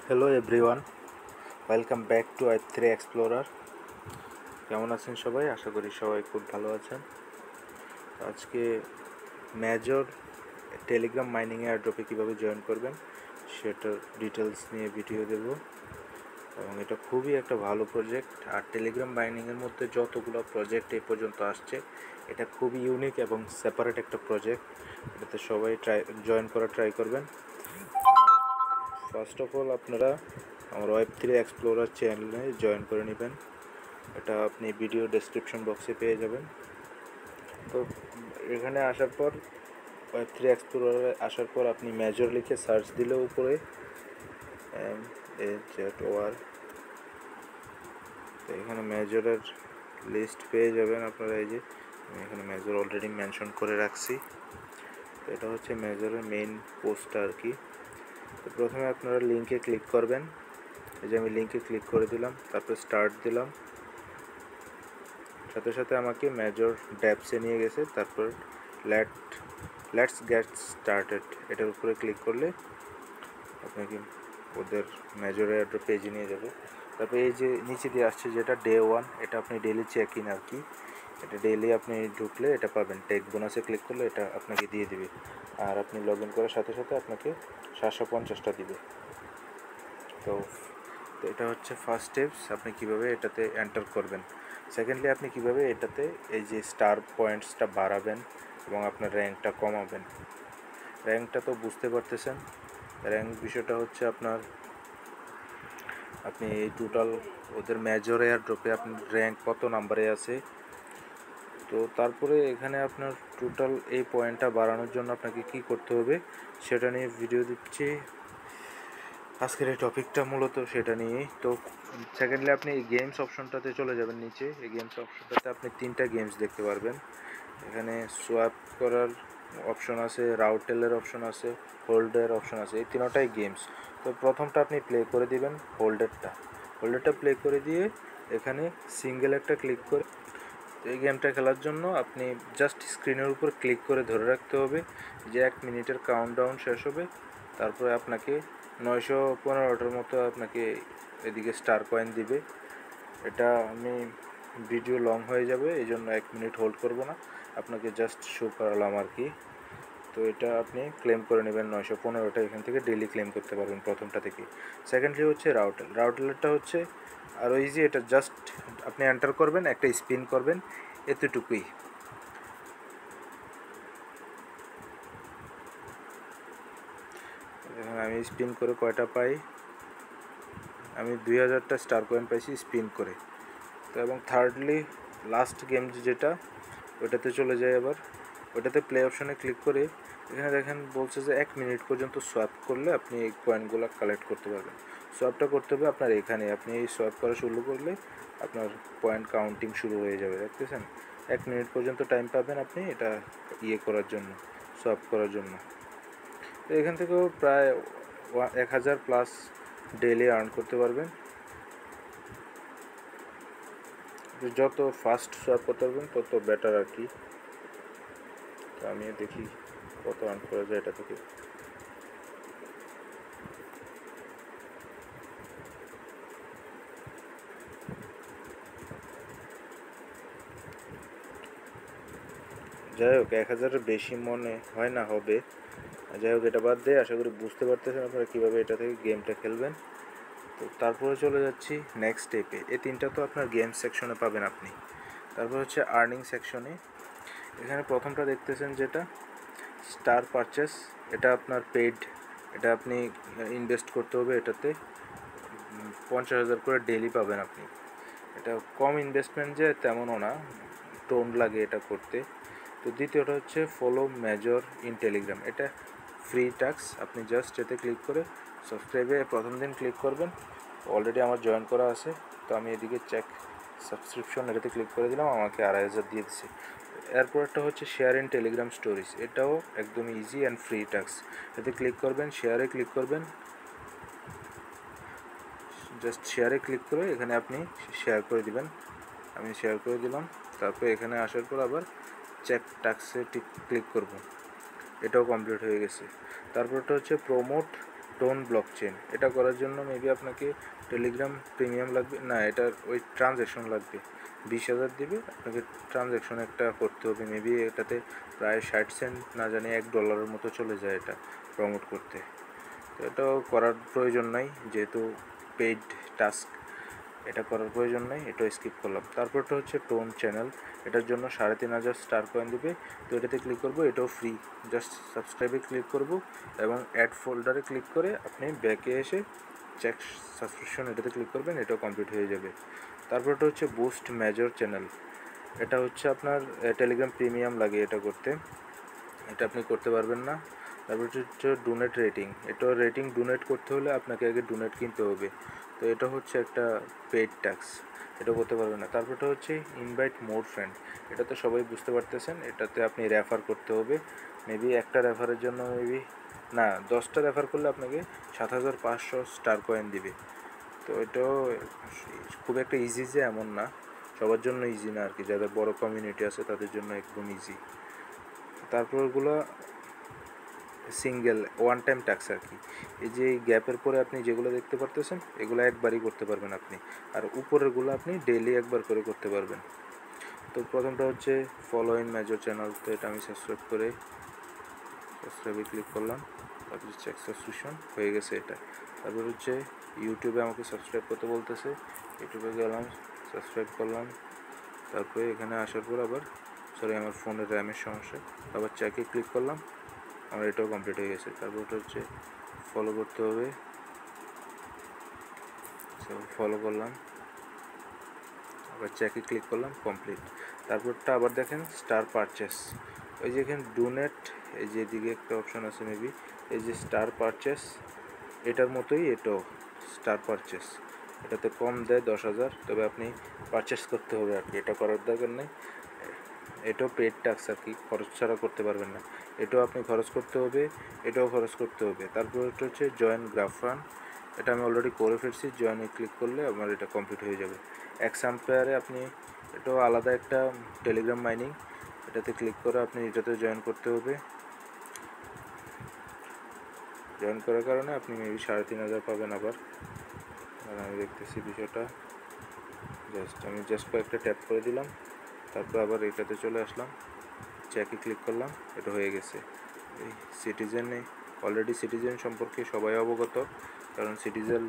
Hello everyone, welcome back to Web3 explorer. কেমন আছেন সবাই? আশা করি সবাই খুব ভালো আছেন। আজকে মেজর টেলিগ্রাম মাইনিং এয়ারড্রপে কীভাবে জয়েন করবেন সেটার ডিটেলস নিয়ে ভিডিও দেব, এবং এটা খুবই একটা ভালো প্রজেক্ট। আর টেলিগ্রাম মাইনিংয়ের মধ্যে যতগুলো প্রজেক্ট এ পর্যন্ত আসছে, এটা খুবই ইউনিক এবং সেপারেট একটা প্রজেক্ট। এটাতে সবাই জয়েন করা ট্রাই করবেন। ফার্স্ট অফ অল আপনারা আমার Web3 এক্সপ্লোরার চ্যানেলে জয়েন করে নেবেন। এটা আপনি ভিডিও ডেসক্রিপশন বক্সে পেয়ে যাবেন। তো এখানে আসার পর Web3 এক্সপ্লোরারে আসার পর আপনি মেজর লিখে সার্চ দিলে উপরে MAJOR, তো এখানে মেজরের লিস্ট পেয়ে যাবেন আপনারা। এই যে আমি এখানে মেজর অলরেডি মেনশন করে রাখছি। তো এটা হচ্ছে মেজরের মেইন পোস্টটা আর কি। তো প্রথমে আপনারা লিঙ্কে ক্লিক করবেন। এই যে আমি লিঙ্কে ক্লিক করে দিলাম, তারপর স্টার্ট দিলাম, সাথে সাথে আমাকে মেজর ড্যাপসে নিয়ে গেছে। তারপর লেটস গেট স্টার্টেড এটার উপরে ক্লিক করলে আপনাকে ওদের মেজর এয়ারড্রপ পেজে নিয়ে যাবে। তারপর এই যে নিচে দিয়ে আসছে যেটা ডে 1, এটা আপনি ডেইলি চেক ইন আর কি। এটা ডেইলি আপনি ঢুকলে এটা পাবেন। টেক বোনাসে ক্লিক করলে এটা আপনাকে দিয়ে দিবে। আর আপনি লগ ইন করার সাথে সাথে আপনাকে 750টা দিবে। তো এটা হচ্ছে ফার্স্ট স্টেপস, আপনি কিভাবে এটাতে এন্টার করবেন। সেকেন্ডলি আপনি কিভাবে এটাতে এই যে স্টার পয়েন্টসটা বাড়াবেন এবং আপনার র্যাঙ্কটা কমাবেন। র্যাঙ্কটা তো বুঝতে পারতেছেন। র্যাঙ্ক বিষয়টা হচ্ছে আপনি এই টোটাল ওদের মেজর এয়ারড্রপে আপনার র্যাঙ্ক কত নাম্বারে আছে। তো তারপরে এখানে আপনার টোটাল এই পয়েন্টটা বাড়ানোর জন্য আপনাকে কি করতে হবে সেটা নিয়ে ভিডিও দিচ্ছি। আজকের এই টপিকটা মূলত সেটা নিয়েই। তো সেকেন্ডলি আপনি এই গেমস অপশনটাতে চলে যাবেন। নিচে এই গেমস অপশনটাতে আপনি 3টা গেমস দেখতে পারবেন। এখানে সোয়াপ করার অপশন আছে, রাউটেলের অপশন আছে, হোল্ডের অপশন আছে। এই তিনটাই গেমস। তো প্রথমটা আপনি প্লে করে দিবেন, হোল্ডারটা প্লে করে দিয়ে এখানে সিঙ্গেল একটা ক্লিক করে এই গেমটা খেলার জন্য আপনি জাস্ট স্ক্রিনের উপর ক্লিক করে ধরে রাখতে হবে যে 1 মিনিটের কাউন্টডাউন শেষ হবে। তারপরে আপনাকে 915টার মতো আপনাকে এদিকে স্টার কয়েন দিবে। এটা আমি ভিডিও লং হয়ে যাবে, এই জন্য 1 মিনিট হোল্ড করব না, আপনাকে জাস্ট শো করালাম আর কি। তো এটা আপনি ক্লেম করে নেবেন 915টা। এখান থেকে ডেইলি ক্লেম করতে পারবেন প্রথমটা থেকে। সেকেন্ডলি হচ্ছে রাউটেলটা হচ্ছে আরও ইজি। এটা জাস্ট আপনি এন্টার করবেন, একটা স্পিন করবেন, এতটুকুই। আমি স্পিন করে কয়টা পাই, আমি 2000টা স্টার কয়েন পাইছি স্পিন করে। তো এবং থার্ডলি লাস্ট গেম যেটা, ওটাতে চলে যায়। আবার ওটাতে প্লে অপশনে ক্লিক করে এখানে দেখেন বলছে যে 1 মিনিট পর্যন্ত সোয়াপ করলে আপনি এই কয়েনগুলো কালেক্ট করতে পারবেন। সোয়াপটা করতে হবে আপনার এখানে। আপনি এই সোয়াপ করা শুরু করলে আপনার পয়েন্ট কাউন্টিং শুরু হয়ে যাবে। দেখতেছেন 1 মিনিট পর্যন্ত টাইম পাবেন আপনি এটা করার জন্য, সোয়াপ করার জন্য। তো এখান থেকেও প্রায় 1000+ ডেইলি আর্ন করতে পারবেন। যত ফাস্ট সোয়াপ করতে পারবেন তত বেটার আর কি। তো আমিও দেখি কত আর্ন করা যায় এটা থেকে। যাই হোক 1000-এর বেশি মনে হয় না হবে। যাই হোক এটা বাদ দিয়ে আশা করি বুঝতে পারতেছেন আপনারা কীভাবে এটা থেকে গেমটা খেলবেন। তো তারপরে চলে যাচ্ছি নেক্সট স্টেপে। এই 3টা তো আপনার গেম সেকশনে পাবেন আপনি। তারপর হচ্ছে আর্নিং সেকশনে। এখানে প্রথমটা দেখতেছেন যেটা স্টার পারচেস, এটা আপনার পেইড। এটা আপনি ইনভেস্ট করতে হবে। এটাতে 50,000 করে ডেইলি পাবেন আপনি। এটা কম ইনভেস্টমেন্ট যে তেমনও না, টোন লাগে এটা করতে। তো দ্বিতীয়টা হচ্ছে ফলো মেজর ইন টেলিগ্রাম, এটা ফ্রি টাস্ক। আপনি জাস্ট এতে ক্লিক করে সাবস্ক্রাইবে প্রথম দিন ক্লিক করবেন। অলরেডি আমার জয়েন করা আছে, তো আমি এদিকে চেক সাবস্ক্রিপশন এটাতে ক্লিক করে দিলাম, আমাকে 2,500 দিয়ে দিচ্ছে। এরপরটা হচ্ছে শেয়ার ইন টেলিগ্রাম স্টোরিজ, এটাও একদম ইজি অ্যান্ড ফ্রি টাস্ক। এতে ক্লিক করবেন, শেয়ারে ক্লিক করবেন, জাস্ট শেয়ারে ক্লিক করে এখানে আপনি শেয়ার করে দিবেন। আমি শেয়ার করে দিলাম। তারপর এখানে আসার পর আবার চেক টাস্কে ক্লিক করব, এটাও কমপ্লিট হয়ে গেছে। তারপরটা হচ্ছে প্রমোট টোন ব্লকচেন। এটা করার জন্য মেবি আপনাকে টেলিগ্রাম প্রিমিয়াম লাগবে না, এটার ওই ট্রানজ্যাকশন লাগবে 20,000 দিবে আপনাকে, ট্রানজ্যাকশন একটা করতে হবে। মেবি এটাতে প্রায় 60 সেন্ট না জানি $1 মতো চলে যায় এটা প্রমোট করতে। তো এটাও করার প্রয়োজন নাই, যেহেতু পেইড টাস্ক, এটা করার প্রয়োজন নেই, এটাও স্কিপ করলাম। তারপরটা হচ্ছে টোন চ্যানেল, এটার জন্য 3,500 স্টার কয়েন দেবে। তো এটাতে ক্লিক করব, এটাও ফ্রি। জাস্ট সাবস্ক্রাইবে ক্লিক করব এবং অ্যাড ফোল্ডারে ক্লিক করে আপনি ব্যাকে এসে চেক সাবস্ক্রিপশন এটাতে ক্লিক করবেন, এটাও কমপ্লিট হয়ে যাবে। তারপরটা হচ্ছে বুস্ট মেজর চ্যানেল, এটা হচ্ছে আপনার টেলিগ্রাম প্রিমিয়াম লাগে এটা করতে, এটা আপনি করতে পারবেন না। তারপর হচ্ছে ডোনেট রেটিং, এটা রেটিং ডোনেট করতে হলে আপনাকে আগে ডোনেট কিনতে হবে, তো এটা হচ্ছে একটা পেইড ট্যাক্স, এটা করতে পারবেন না। তারপরটা হচ্ছে ইনভাইট মোর ফ্রেন্ড, এটা তো সবাই বুঝতে পারতেছেন, এটাতে আপনি রেফার করতে হবে। মেবি একটা রেফারের জন্য মেবি না 10টা রেফার করলে আপনাকে 7,500 স্টার কয়েন দিবে। তো এটাও খুব একটা ইজি যে এমন না, সবার জন্য ইজি না আর কি, যাদের বড় কমিউনিটি আছে তাদের জন্য একদম ইজি। তারপর ওগুলো সিঙ্গেল ওয়ান টাইম ট্যাক্স আর কি, এই যে গ্যাপের পরে আপনি যেগুলো দেখতে পারতেছেন এগুলো একবারই করতে পারবেন আপনি, আর উপরেরগুলো আপনি ডেইলি একবার করে করতে পারবেন। তো প্রথমটা হচ্ছে ফলো ইন মেজর চ্যানেল, তো এটা আমি সাবস্ক্রাইবে ক্লিক করলাম, তারপর চেক সাবস্ক্রিপশন হয়ে গেছে এটা। তারপর হচ্ছে ইউটিউবে আমাকে সাবস্ক্রাইব করতে বলতেছে, ইউটিউবে গেলাম, সাবস্ক্রাইব করলাম। তারপরে এখানে আসার পর আবার আমার ফোনের র্যামের সমস্যা, আবার চেকে ক্লিক করলাম, আমার এটাও কমপ্লিট হয়ে গেছে। তারপর ওটা হচ্ছে ফলো করতে হবে, ফলো করলাম, আবার চেকে ক্লিক করলাম, কমপ্লিট। তারপরটা আবার দেখেন স্টার পারচেস, ওই যে এখানে ডোনেট, এই যে এদিকে একটা অপশান আছে মেবি, এই যে স্টার পারচেস, এটার মতোই এটাও স্টার পারচেস, এটাতে কম দেয় 10,000, তবে আপনি পারচেস করতে হবে আর কি, এটা করার দরকার নেই। এটাও পেড ট্যাক্স আর কি, খরচ ছাড়া করতে পারবেন না, এটাও আপনি খরচ করতে হবে, এটাও খরচ করতে হবে। তারপর এটা হচ্ছে জয়েন গ্রাফান, এটা আমি অলরেডি করে ফেলছি, জয়েনে ক্লিক করলে আমার এটা কমপ্লিট হয়ে যাবে। এক্সাম্পেয়ারে আপনি, এটাও আলাদা একটা টেলিগ্রাম মাইনিং, এটাতে ক্লিক করে আপনি এটাতে জয়েন করতে হবে। জয়েন করার কারণে আপনি মেবি 3,500 পাবেন আবার, আর আমি দেখতেছি বিষয়টা, আমি জাস্ট কয়েকটা ট্যাপ করে দিলাম, তারপর আবার এটাতে চলে আসলাম, চেকে ক্লিক করলাম, এটা হয়ে গেছে। এই সিটিজেনে অলরেডি সিটিজেন সম্পর্কে সবাই অবগত, কারণ সিটিজেন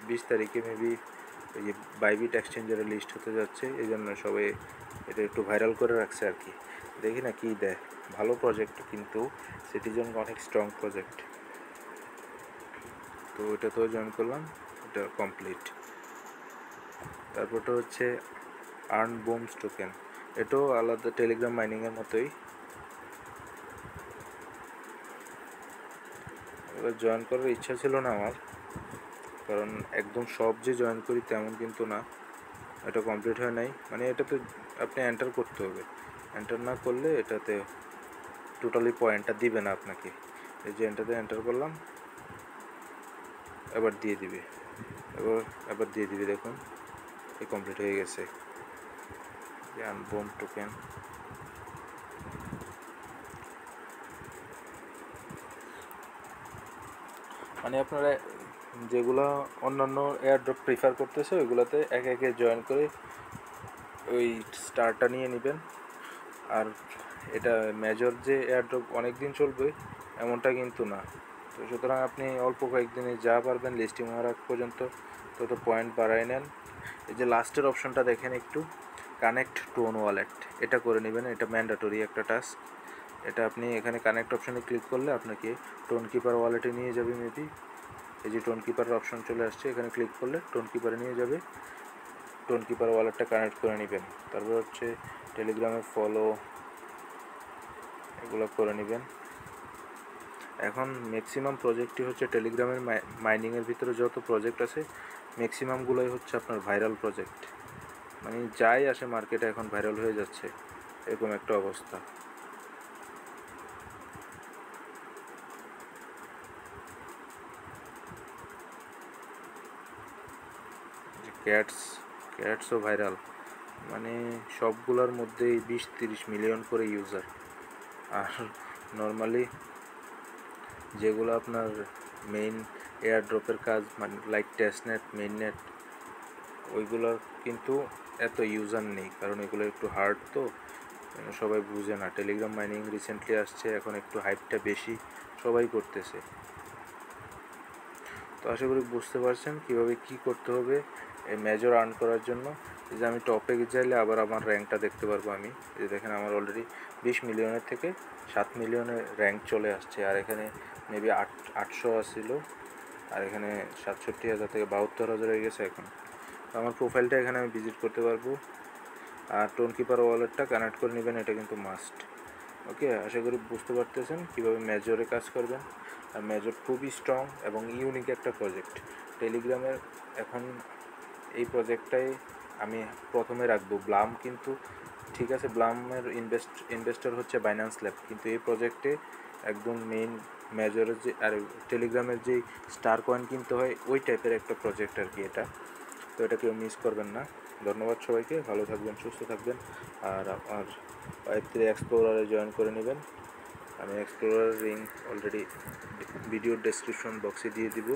20 তারিখে মেবি ওই যে বাইবিট এক্সচেঞ্জারে লিস্ট হতে যাচ্ছে, এই জন্য সবাই এটা একটু ভাইরাল করে রাখছে আর কি, দেখি না কী দেয়। ভালো প্রজেক্ট, কিন্তু সিটিজেন অনেক স্ট্রং প্রজেক্ট। তো এটাতেও জয়েন করলাম, এটা কমপ্লিট। তারপরটা হচ্ছে আর্ন বুমস টোকেন, এটাও আলাদা টেলিগ্রাম মাইনিংয়ের মতোই। এবার জয়েন করার ইচ্ছা ছিল না আমার, কারণ একদম সব যে জয়েন করি তেমন কিন্তু না, এটা কমপ্লিট হয় নাই, মানে এটাতে আপনি এন্টার করতে হবে, এন্টার না করলে এটাতে টোটালি পয়েন্টটা দিবে না আপনাকে। এই যে এটাতে এন্টার করলাম, এবার দিয়ে দিবে, এবার দিয়ে দিবে, দেখুন এই কমপ্লিট হয়ে গেছে। আনবোম টোকেন, মানে আপনারা যেগুলো অন্যান্য এয়ারড্রপ প্রিফার করতেছে ওইগুলোতে একে একে জয়েন করে ওই স্টারটা নিয়ে নেবেন। আর এটা মেজর যে এয়ারড্রপ অনেক দিন চলবে এমনটা কিন্তু না, তো সুতরাং আপনি অল্প কয়েকদিনে যা পারবেন লিস্টিং হওয়ার আগ পর্যন্ত তত পয়েন্ট বাড়ায় নেন। এই যে লাস্টের অপশনটা দেখেন একটু, কানেক্ট টোন ওয়ালেট, এটা করে নেবেন, এটা ম্যান্ডেটরি একটা টাস্ক। এটা আপনি এখানে কানেক্ট অপশানে ক্লিক করলে আপনাকে টোন কিপার ওয়ালেটে নিয়ে যাবে মেবি, এই যে টোন কিপারের অপশন চলে আসছে, এখানে ক্লিক করলে টোন কিপারে নিয়ে যাবে, টোন কিপার ওয়ালেটটা কানেক্ট করে নেবেন। তারপর হচ্ছে টেলিগ্রামে ফলো, এগুলো করে নেবেন। এখন ম্যাক্সিমাম প্রজেক্টই হচ্ছে টেলিগ্রামের মাইনিংয়ের ভিতরে যত প্রজেক্ট আছে ম্যাক্সিমামগুলোই হচ্ছে আপনার ভাইরাল প্রজেক্ট, মানে যাই আসে মার্কেটে এখন ভাইরাল হয়ে যাচ্ছে, এরকম একটা অবস্থা। ক্যাটসও ভাইরাল, মানে সবগুলোর মধ্যেই 20-30 মিলিয়ন করে ইউজার। আর নর্মালি যেগুলো আপনার মেইন এয়ার ড্রপের কাজ, মানে লাইক টেস্টনেট, মেইননেট, ওইগুলোর কিন্তু এত ইউজার নেই, কারণ এগুলো একটু হার্ড, তো সবাই বুঝে না। টেলিগ্রাম মাইনিং রিসেন্টলি আসছে, এখন একটু হাইপটা বেশি, সবাই করতেছে। তো আশা করি বুঝতে পারছেন কীভাবে কী করতে হবে এই মেজর আর্ন করার জন্য। এই যে আমি টপে চাইলে আবার আমার র্যাঙ্কটা দেখতে পারবো আমি, এই দেখেন আমার অলরেডি 20 মিলিয়নের থেকে 7 মিলিয়নের র্যাঙ্ক চলে আসছে, আর এখানে মেবি 800 আসছিল, আর এখানে 67,000 থেকে 72,000 হয়ে গেছে এখন। তো আমার প্রোফাইলটা এখানে আমি ভিজিট করতে পারবো, আর টোন কিপার ওয়ালেটটা কানেক্ট করে নেবেন, এটা কিন্তু মাস্ট। ওকে, আশা করি বুঝতে পারতেছেন কীভাবে মেজরে কাজ করবেন। আর মেজর খুবই স্ট্রং এবং ইউনিক একটা প্রজেক্ট টেলিগ্রামের। এখন এই প্রজেক্টটাই আমি প্রথমে রাখবো। ব্লাম কিন্তু ঠিক আছে, ব্লামের ইনভেস্টর হচ্ছে বাইন্যান্স ল্যাব, কিন্তু এই প্রজেক্টে একদম মেইন মেজরের যে আর টেলিগ্রামের যেই স্টার কয়েন কিনতে হয় ওই টাইপের একটা প্রজেক্ট আর কি এটা। তো এটা কেউ মিস করবেন না। ধন্যবাদ সবাইকে, ভালো থাকবেন, সুস্থ থাকবেন। আর আমার Web3 এক্সপ্লোরারে জয়েন করে নেবেন। আমি explorer link already video description বক্সে দিয়ে দিব।